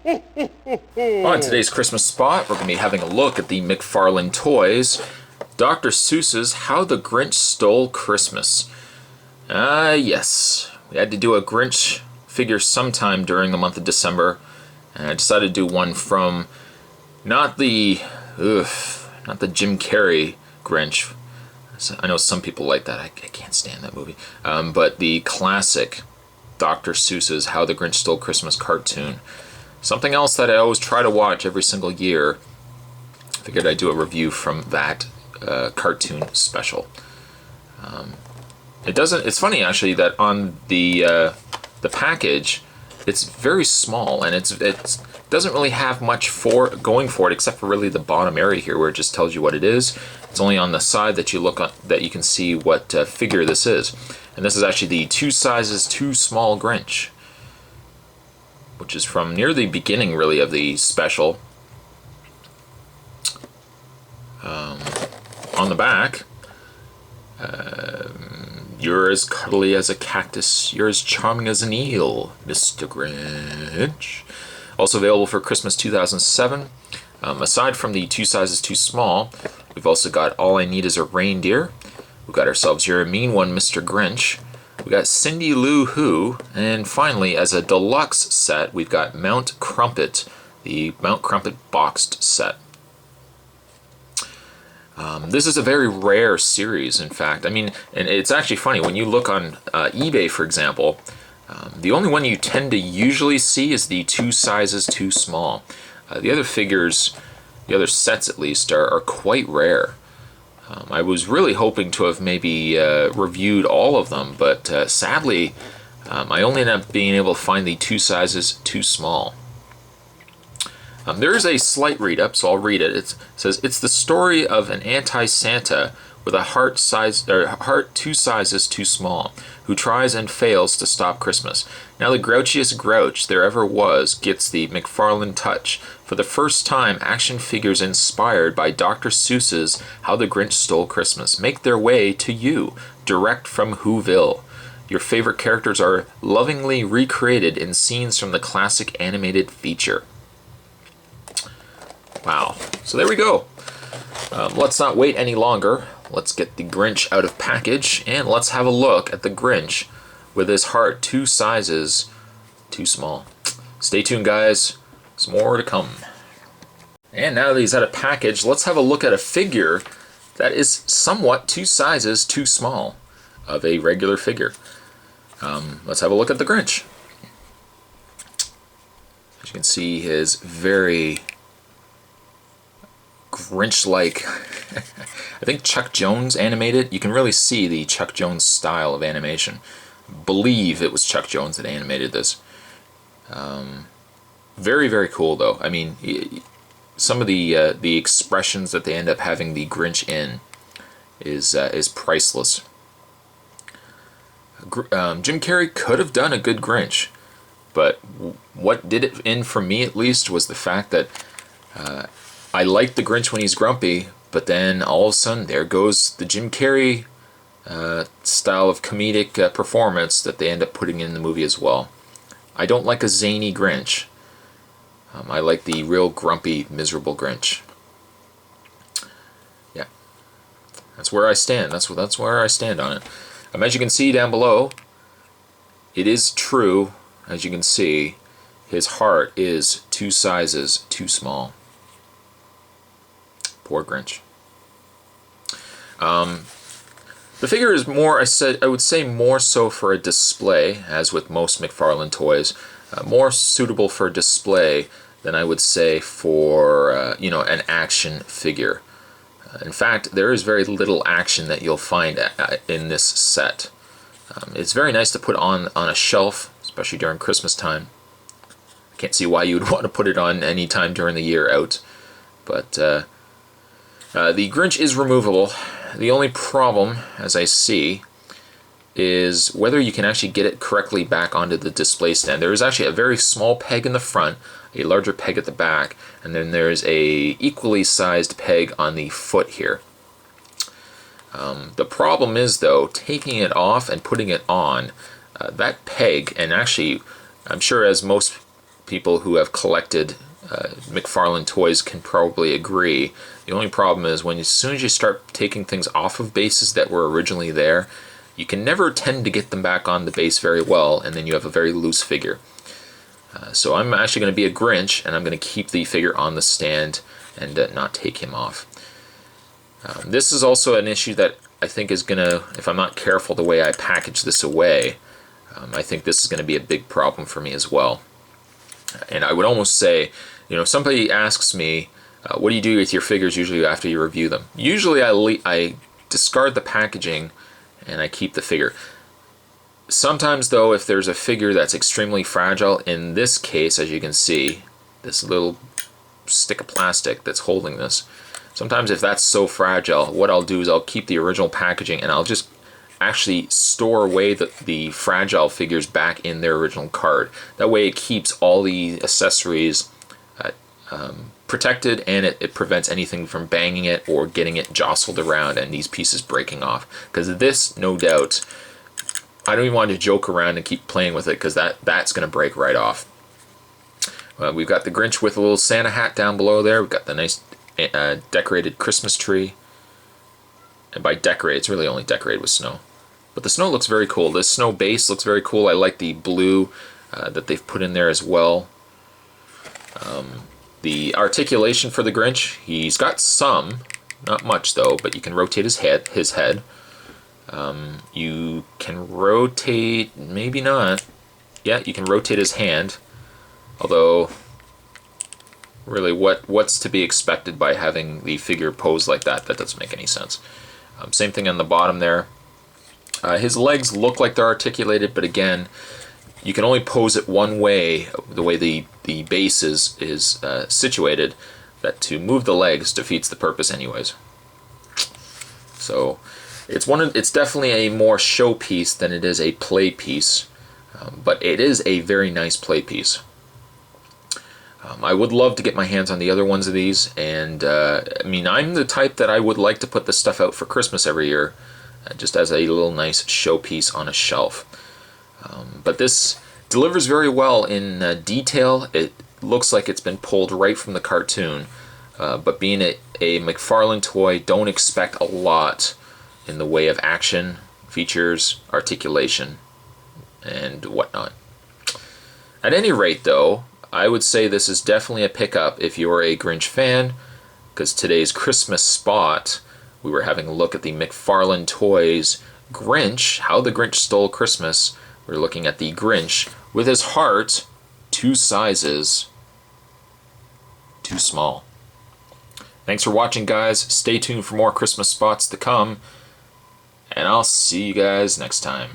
On today's Christmas spot, we're going to be having a look at the McFarlane toys. Dr. Seuss's How the Grinch Stole Christmas. Yes. We had to do a Grinch figure sometime during the month of December. And I decided to do one from not the Jim Carrey Grinch. I know some people like that. I can't stand that movie. But the classic Dr. Seuss's How the Grinch Stole Christmas cartoon. Something else that I always try to watch every single year. I figured I'd do a review from that cartoon special. It's funny actually that on the package, it's very small and it doesn't really have much going for it except for really the bottom area here where it just tells you what it is. It's only on the side that you look on that you can see what figure this is. And this is actually the 2 sizes too small Grinch, which is from near the beginning, really, of the special. On the back, you're as cuddly as a cactus, you're as charming as an eel, Mr. Grinch. Also available for Christmas 2007. Aside from the 2 sizes too small, we've also got All I Need Is a Reindeer. We've got ourselves You're a Mean One, Mr. Grinch. We got Cindy Lou Who, and finally, as a deluxe set, we've got Mount Crumpit, the Mount Crumpit boxed set. This is a very rare series, in fact. I mean, and it's actually funny, when you look on eBay, for example, the only one you tend to usually see is the 2 sizes too small. The other figures, the other sets at least, are quite rare. I was really hoping to have maybe reviewed all of them, but sadly, I only ended up being able to find the 2 sizes too small. There is a slight read-up, so I'll read it. It says, it's the story of an anti-Santa with a heart 2 sizes too small, who tries and fails to stop Christmas. Now the grouchiest grouch there ever was gets the McFarlane touch. For the first time, action figures inspired by Dr. Seuss's How the Grinch Stole Christmas make their way to you, direct from Whoville. Your favorite characters are lovingly recreated in scenes from the classic animated feature. Wow. So there we go. Let's not wait any longer. Let's get the Grinch out of package, and let's have a look at the Grinch with his heart 2 sizes too small. Stay tuned, guys. There's more to come. And now that he's out of package, let's have a look at a figure that is somewhat 2 sizes too small of a regular figure. Let's have a look at the Grinch. As you can see, his very Grinch-like, I think Chuck Jones animated. You can really see the Chuck Jones style of animation. Believe it was Chuck Jones that animated this. Very, very cool, though. I mean, some of the expressions that they end up having the Grinch in is priceless. Jim Carrey could have done a good Grinch, but what did it in for me, at least, was the fact that I like the Grinch when he's grumpy, but then all of a sudden there goes the Jim Carrey style of comedic performance that they end up putting in the movie as well. I don't like a zany Grinch. I like the real grumpy, miserable Grinch. Yeah, that's where I stand. That's where I stand on it. As you can see down below, it is true. As you can see, his heart is 2 sizes too small. Poor Grinch. The figure is more, I would say more so for a display, as with most McFarlane toys. More suitable for a display than I would say for an action figure. In fact, there is very little action that you'll find in this set. It's very nice to put on a shelf, especially during Christmas time. I can't see why you would want to put it on any time during the year out, but the Grinch is removable. The only problem, as I see, is whether you can actually get it correctly back onto the display stand. There is actually a very small peg in the front, a larger peg at the back, and then there's a equally sized peg on the foot here. The problem is, though, taking it off and putting it on, that peg, and actually, I'm sure as most people who have collected McFarlane toys can probably agree. The only problem is as soon as you start taking things off of bases that were originally there, you can never tend to get them back on the base very well, and then you have a very loose figure. So I'm actually going to be a Grinch, and I'm going to keep the figure on the stand and not take him off. This is also an issue that I think is going to, if I'm not careful the way I package this away, I think this is going to be a big problem for me as well. And I would almost say, if somebody asks me, what do you do with your figures usually after you review them? Usually I discard the packaging and I keep the figure. Sometimes though, if there's a figure that's extremely fragile, in this case, as you can see, this little stick of plastic that's holding this, sometimes if that's so fragile, what I'll do is I'll keep the original packaging and I'll just actually store away the fragile figures back in their original card. That way it keeps all the accessories protected, and it prevents anything from banging it or getting it jostled around and these pieces breaking off. Because this, no doubt, I don't even want to joke around and keep playing with it, because that's going to break right off. We've got the Grinch with a little Santa hat down below there. We've got the nice decorated Christmas tree. And by decorate, it's really only decorated with snow. But the snow looks very cool. This snow base looks very cool. I like the blue that they've put in there as well. The articulation for the Grinch, he's got some, not much though, but you can rotate his head. You can rotate, maybe not. Yeah, you can rotate his hand. Although, really, what's to be expected by having the figure posed like that? That doesn't make any sense. Same thing on the bottom there. His legs look like they're articulated, but again, you can only pose it one way, the way the base is situated, that to move the legs defeats the purpose anyways. So it's definitely a more showpiece than it is a play piece, but it is a very nice play piece. I would love to get my hands on the other ones of these, and I mean, I'm the type that I would like to put this stuff out for Christmas every year, just as a little nice showpiece on a shelf. But this delivers very well in detail. It looks like it's been pulled right from the cartoon, but being a McFarlane toy, don't expect a lot in the way of action, features, articulation, and whatnot. At any rate though, I would say this is definitely a pickup if you're a Grinch fan, because today's Christmas spot, we were having a look at the McFarlane Toys Grinch, How the Grinch Stole Christmas. We're looking at the Grinch with his heart 2 sizes too small. Thanks for watching, guys. Stay tuned for more Christmas spots to come, and I'll see you guys next time.